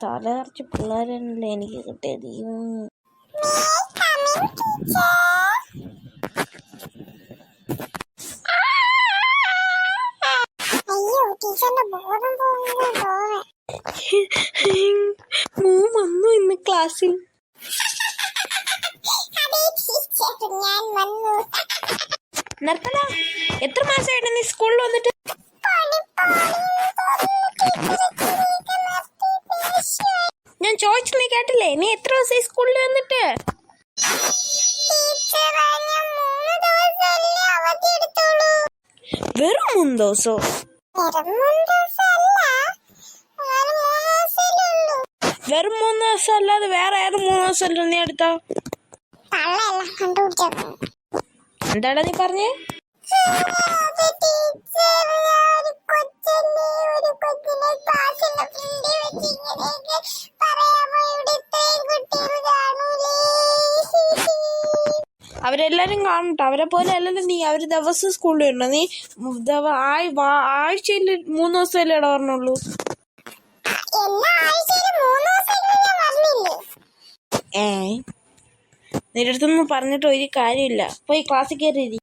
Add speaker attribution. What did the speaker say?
Speaker 1: തല നിറച്ച് പിള്ളേരല്ലേ എനിക്ക് കിട്ടിയത്. വന്നു ഇന്ന് ക്ലാസ്സിൽ. നിർത്തല. എത്ര മാസമായിട്ട് നീ സ്കൂളിൽ വന്നിട്ട്? ഞാൻ ചോദിച്ചു, നീ കേട്ടില്ലേ? നീ എത്ര ദിവസമായി സ്കൂളിൽ വന്നിട്ട്? വെറും 3 ദിവസോ? വെറും 3 ദിവസം അല്ലാതെ വേറെ ഏത് 3 ദിവസം നീ എടുത്തോ? എന്താടാ നീ പറഞ്ഞേ? അവരെല്ലാരും കാണട്ടോ. അവരെ പോലെ അല്ലല്ലോ നീ. അവര് ദിവസം സ്കൂളിൽ വരണോ? നീ ആഴ്ചയിൽ 3 ദിവസമല്ലേ പറഞ്ഞുള്ളൂ. നിന്റെ അടുത്തൊന്നും പറഞ്ഞിട്ട് ഒരു കാര്യമില്ല. പോയി ക്ലാസ്സിൽ കയറിയിരി.